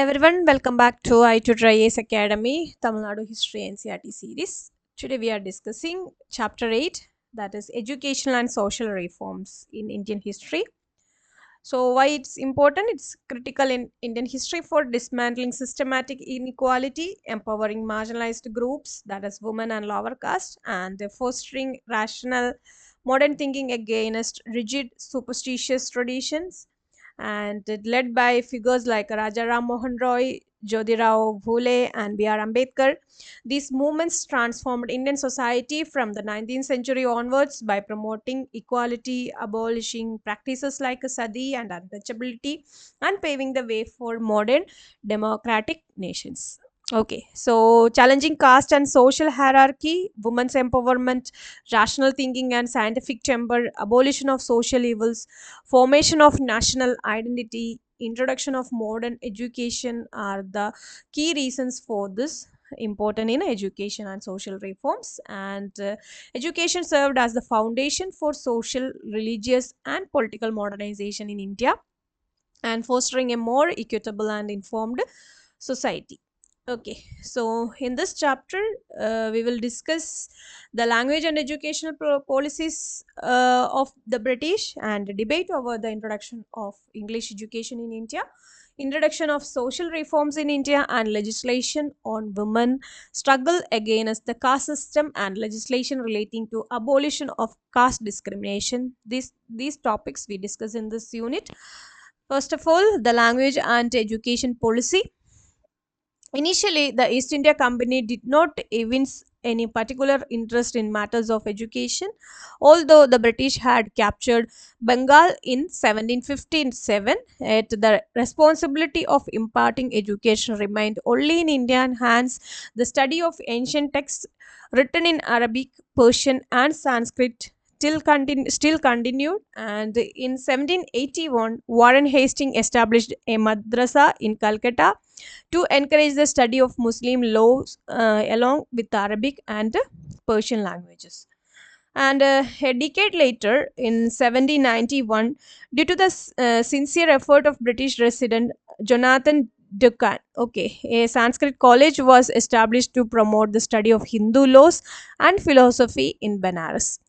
everyone, welcome back to i-TUTOR IAS Academy, Tamilnadu History NCERT series. Today we are discussing Chapter 8, that is Educational and Social Reforms in Indian History. So why it's important? It's critical in Indian history for dismantling systematic inequality, empowering marginalized groups, that is women and lower caste, and fostering rational modern thinking against rigid superstitious traditions, and led by figures like Raja Ram Mohan Roy, Jyotirao Phule, and B.R. Ambedkar. These movements transformed Indian society from the 19th century onwards by promoting equality, abolishing practices like sati and untouchability, and paving the way for modern democratic nations. Okay, so challenging caste and social hierarchy, women's empowerment, rational thinking and scientific temper, abolition of social evils, formation of national identity, introduction of modern education are the key reasons for this important in education and social reforms. And education served as the foundation for social, religious and political modernization in India, and fostering a more equitable and informed society. Okay, so in this chapter, we will discuss the language and educational policies of the British, and debate over the introduction of English education in India, introduction of social reforms in India, and legislation on women, struggle against the caste system, and legislation relating to abolition of caste discrimination. These topics we discuss in this unit. First of all, the language and education policy. Initially, the East India Company did not evince any particular interest in matters of education, although the British had captured Bengal in 1757. Yet the responsibility of imparting education remained only in Indian hands. The study of ancient texts written in Arabic, Persian, and Sanskrit still continued, and in 1781, Warren Hastings established a madrasa in Calcutta to encourage the study of Muslim laws along with Arabic and Persian languages. And a decade later, in 1791, due to the sincere effort of British resident Jonathan Duncan, a Sanskrit college was established to promote the study of Hindu laws and philosophy in Benares.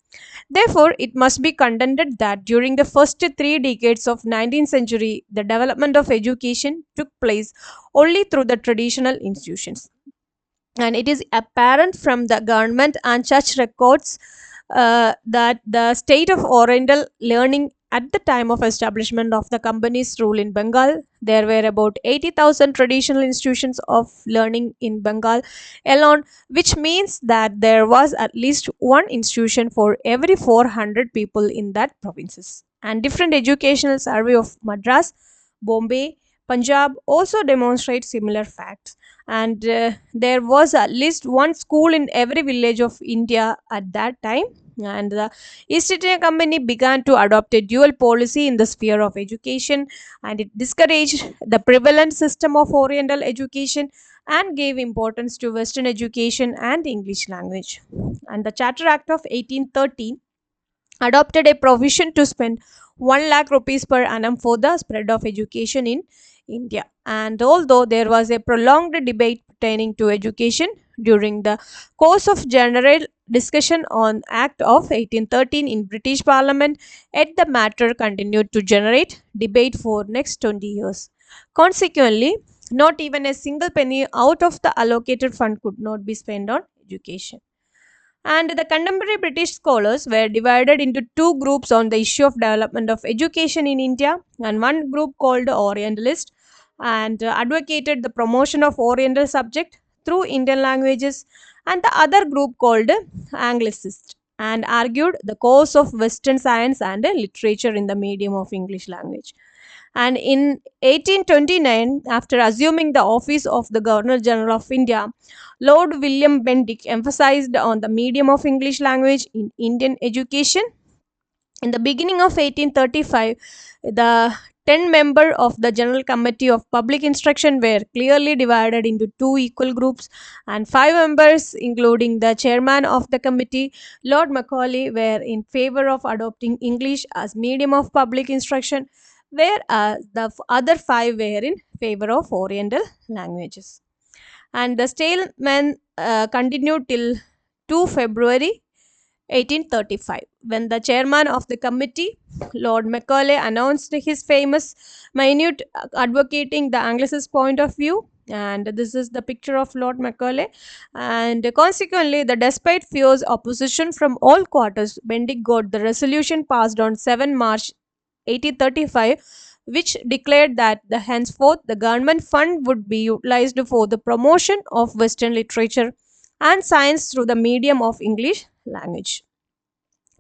Therefore, it must be contended that during the first 3 decades of 19th century, the development of education took place only through the traditional institutions. And it is apparent from the government and church records that the state of Oriental learning at the time of establishment of the company's rule in Bengal, there were about 80,000 traditional institutions of learning in Bengal alone, which means that there was at least one institution for every 400 people in that provinces. And different educational survey of Madras, Bombay, Punjab also demonstrate similar facts. And there was at least one school in every village of India at that time. And the East India Company began to adopt a dual policy in the sphere of education, and it discouraged the prevalent system of Oriental education and gave importance to Western education and English language. And the Charter Act of 1813 adopted a provision to spend 1 lakh rupees per annum for the spread of education in India. And although there was a prolonged debate pertaining to education during the course of general discussion on Act of 1813 in British Parliament, yet the matter continued to generate debate for next 20 years. Consequently, not even a single penny out of the allocated fund could not be spent on education. And the contemporary British scholars were divided into two groups on the issue of development of education in India, and one group called Orientalist and advocated the promotion of Oriental subject through Indian languages, and the other group called Anglicist and argued the cause of Western science and literature in the medium of English language. And in 1829, after assuming the office of the Governor General of India, Lord William Bentinck emphasized on the medium of English language in Indian education. In the beginning of 1835, the 10 members of the General Committee of Public Instruction were clearly divided into two equal groups, and 5 members, including the chairman of the committee, Lord Macaulay, were in favor of adopting English as medium of public instruction, whereas the other five were in favor of Oriental languages. And the stalemate continued till 2 February 1835, when the chairman of the committee, Lord Macaulay, announced his famous minute advocating the Anglicist point of view. And this is the picture of Lord Macaulay. And consequently, despite fierce opposition from all quarters, Bendick got the resolution passed on 7 March 1835, which declared that henceforth the government fund would be utilized for the promotion of Western literature and science through the medium of English language.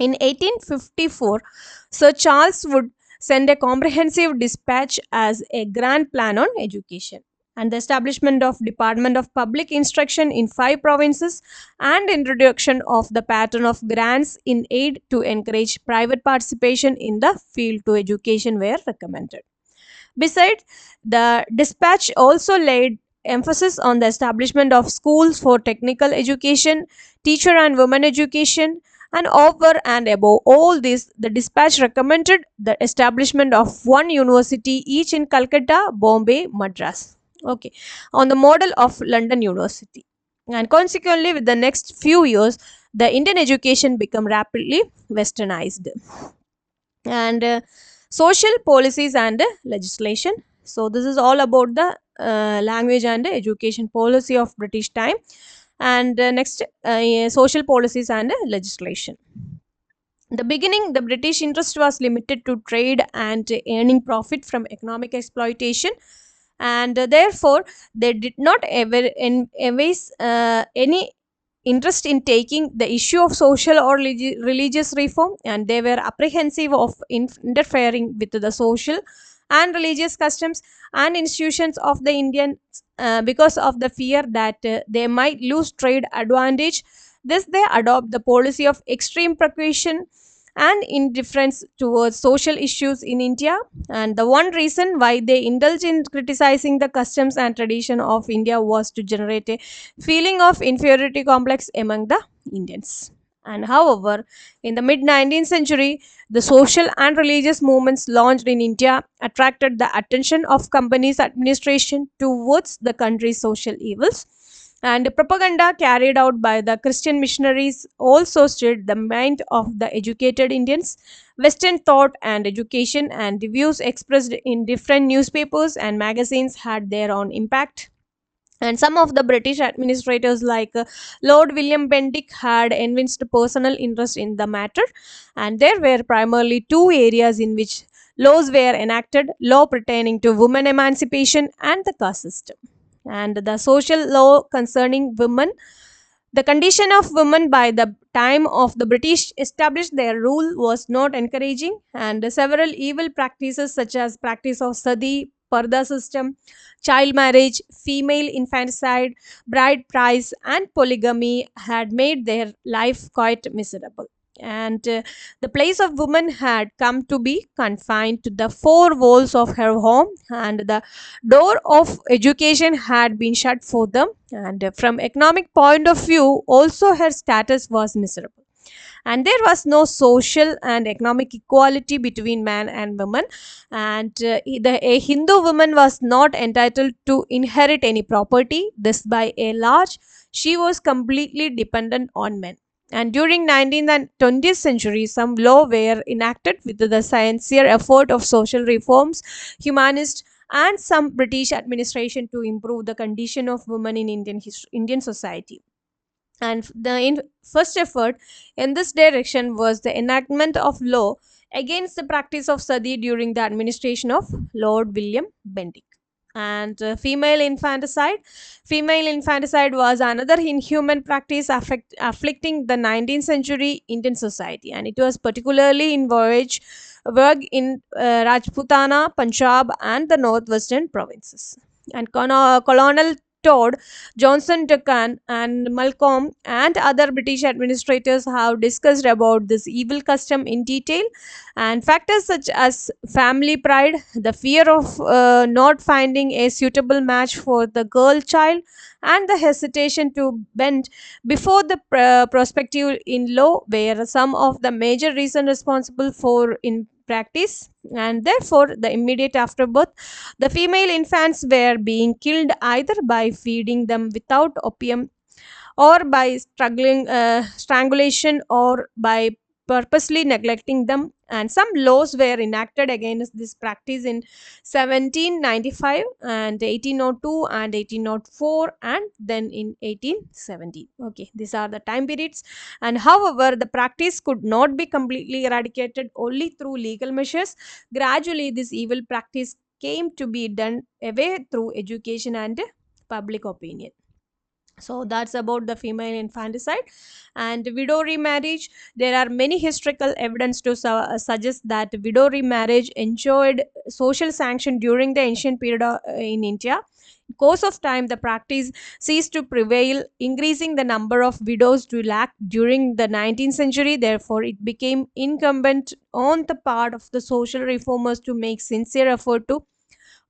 In 1854, Sir Charles Wood sent a comprehensive dispatch as a grand plan on education and the establishment of Department of Public Instruction in 5 provinces and introduction of the pattern of grants in aid to encourage private participation in the field to education were recommended. Besides, the dispatch also laid emphasis on the establishment of schools for technical education, teacher and women education, and over and above all this, the dispatch recommended the establishment of one university each in Calcutta, Bombay, Madras. Okay, on the model of London University. And consequently, with the next few years, the Indian education became rapidly westernized. And social policies and legislation. So this is all about the language and education policy of British time. And next, social policies and legislation. The beginning, the British interest was limited to trade and earning profit from economic exploitation, and therefore they did not ever erase any interest in taking the issue of social or religious reform, and they were apprehensive of interfering with the social and religious customs and institutions of the Indians because of the fear that they might lose trade advantage. Thus, they adopt the policy of extreme precaution and indifference towards social issues in India. And the one reason why they indulge in criticizing the customs and tradition of India was to generate a feeling of inferiority complex among the Indians. And however, in the mid 19th century, the social and religious movements launched in India attracted the attention of companies' administration towards the country's social evils, and propaganda carried out by the Christian missionaries also stirred the mind of the educated Indians. Western thought and education and views expressed in different newspapers and magazines had their own impact. And some of the British administrators, like Lord William Bentinck, had evinced personal interest in the matter. And there were primarily two areas in which laws were enacted: law pertaining to women emancipation and the caste system. And the social law concerning women, the condition of women by the time of the British established their rule was not encouraging, and several evil practices such as practice of sati, parda system, child marriage, female infanticide, bride price, and polygamy had made their life quite miserable. And the place of woman had come to be confined to the four walls of her home, and the door of education had been shut for them. And from economic point of view, also her status was miserable, and there was no social and economic equality between man and woman. And a Hindu woman was not entitled to inherit any property. This by a large, she was completely dependent on men. And during 19th and 20th century, some law were enacted with the sincere effort of social reforms, humanist, and some British administration to improve the condition of women in Indian society. And the first effort in this direction was the enactment of law against the practice of sati during the administration of Lord William Bentinck. And female infanticide was another inhuman practice afflicting the 19th century Indian society, and it was particularly in vogue in Rajputana, Punjab, and the northwestern provinces. And Colonel Todd, Johnson Duncan, and Malcolm, and other British administrators have discussed about this evil custom in detail. And factors such as family pride, the fear of not finding a suitable match for the girl child, and the hesitation to bend before the prospective in law were some of the major reasons responsible for in practice, and therefore the immediate afterbirth, the female infants were being killed either by feeding them without opium, or by strangulation, or by purposely neglecting them. And some laws were enacted against this practice in 1795 and 1802 and 1804 and then in 1870. Okay, these are the time periods. And however, the practice could not be completely eradicated only through legal measures. Gradually this evil practice came to be done away through education and public opinion. So that's about the female infanticide. And widow remarriage, there are many historical evidence to suggest that widow remarriage enjoyed social sanction during the ancient period in India. In course of time, the practice ceased to prevail, increasing the number of widows to lakh during the 19th century. Therefore it became incumbent on the part of the social reformers to make sincere effort to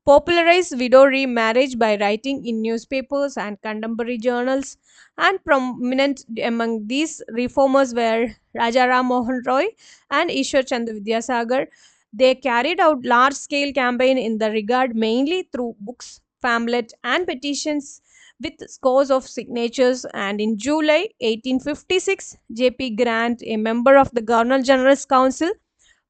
popularized widow remarriage by writing in newspapers and contemporary journals. And prominent among these reformers were Raja Ram Mohan Roy and Ishwar Chandra Vidyasagar. They carried out large-scale campaign in the regard, mainly through books, pamphlet, and petitions with scores of signatures. And in July 1856, J.P. Grant, a member of the Governor General's Council,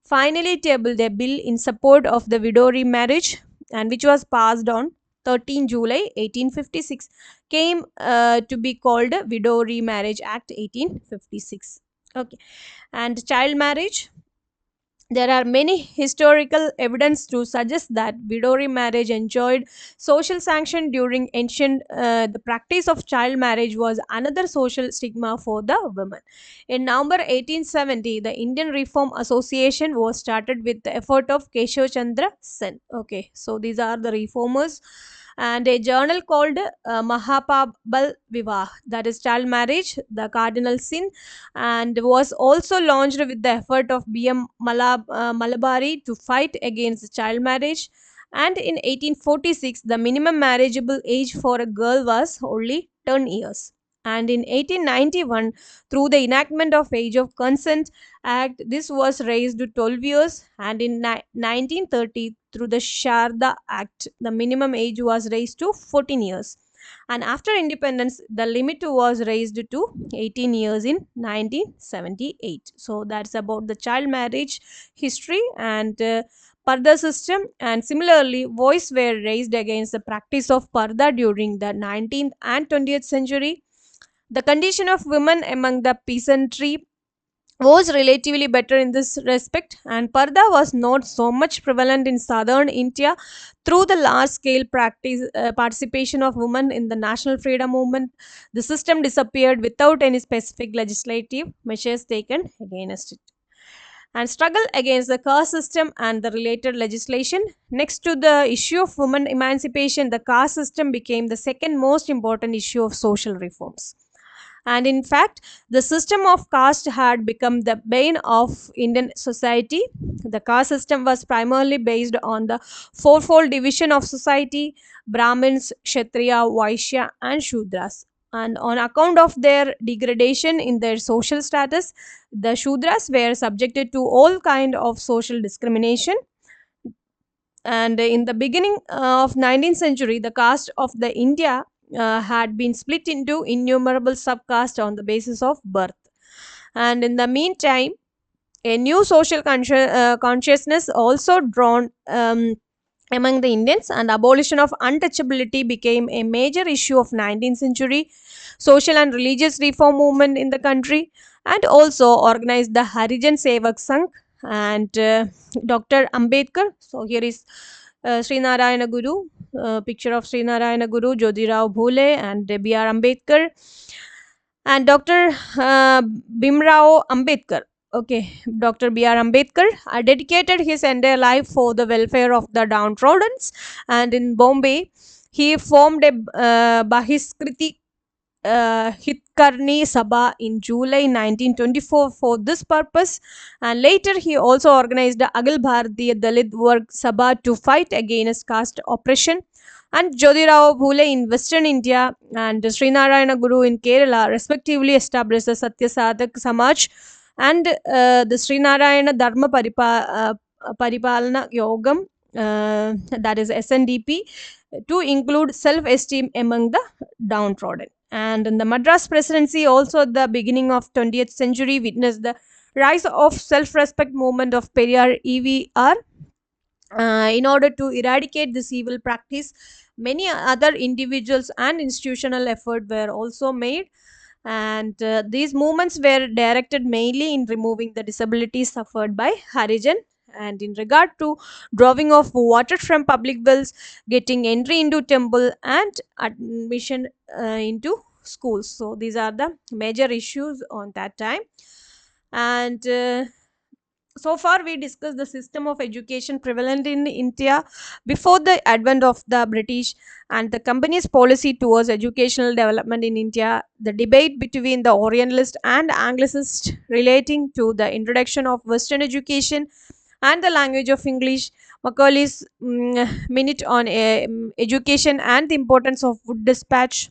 finally tabled a bill in support of the widow remarriage, and which was passed on 13 July 1856, came to be called Widow Remarriage Act 1856. Okay, and child marriage, there are many historical evidence to suggest that widow remarriage enjoyed social sanction during ancient. The practice of child marriage was another social stigma for the women. In November 1870, the Indian Reform Association was started with the effort of Keshav Chandra Sen. Okay, so these are the reformers. And a journal called Mahapabal Vivah, that is child marriage, the cardinal sin, and was also launched with the effort of B.M. Malabari to fight against child marriage. And in 1846, the minimum marriageable age for a girl was only 10 years. And in 1891, through the enactment of Age of Consent Act, this was raised to 12 years. And in 1930, through the Sharda Act, the minimum age was raised to 14 years. And after independence, the limit was raised to 18 years in 1978. So that's about the child marriage history and parda system. And similarly, voice were raised against the practice of parda during the 19th and 20th century. The condition of women among the peasantry was relatively better in this respect, and parda was not so much prevalent in southern India. Through the large scale practice participation of women in the national freedom movement, the system disappeared without any specific legislative measures taken against it. And struggle against the caste system and the related legislation. Next to the issue of women emancipation, the caste system became the second most important issue of social reforms. And in fact, the system of caste had become the bane of Indian society. The caste system was primarily based on the fourfold division of society: Brahmins, Kshatriya, Vaishya, and Shudras. And on account of their degradation in their social status, the Shudras were subjected to all kind of social discrimination. And in the beginning of 19th century, the caste of the India had been split into innumerable subcastes on the basis of birth. And in the meantime, a new social consciousness also drawn among the Indians, and abolition of untouchability became a major issue of 19th century social and religious reform movement in the country. And also organized the Harijan Sevak Sangh and Dr. Ambedkar. So here is Sri Narayana Guru, picture of Sri Narayana Guru, Jyotirao Phule, and B.R. Ambedkar, and Dr. Bhimrao Ambedkar. Okay, Dr. B.R. Ambedkar dedicated his entire life for the welfare of the downtrodden, and in Bombay, he formed a Bahiskriti Hitkarni Sabha in July 1924 for this purpose. And later he also organized the Akhil Bharatiya Dalit Varg Sabha to fight against caste oppression. And Jyotirao Phule in Western India and Sri Narayana Guru in Kerala respectively established the Satya Sadhak Samaj and the Sri Narayana Dharma Paripalana Yogam, that is SNDP, to include self-esteem among the downtrodden. And in the Madras presidency, also at the beginning of 20th century, witnessed the rise of self-respect movement of Periyar EVR. In order to eradicate this evil practice, many other individuals and institutional effort were also made, and these movements were directed mainly in removing the disabilities suffered by Harijan, and in regard to drawing of water from public wells, getting entry into temple, and admission into schools. So these are the major issues on that time. And so far we discussed the system of education prevalent in India before the advent of the British and the company's policy towards educational development in India, the debate between the Orientalist and Anglicist relating to the introduction of Western education and the language of English, Macaulay's minute on education and the importance of wood dispatch,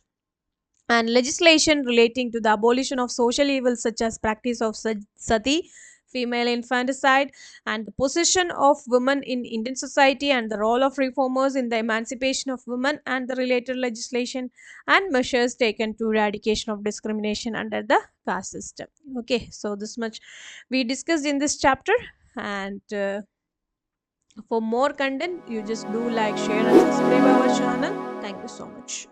and legislation relating to the abolition of social evils such as practice of sati, female infanticide, and the position of women in Indian society, and the role of reformers in the emancipation of women, and the related legislation and measures taken to eradication of discrimination under the caste system. Okay, so this much we discussed in this chapter, and for more content you just do like, share and subscribe our channel. Thank you so much.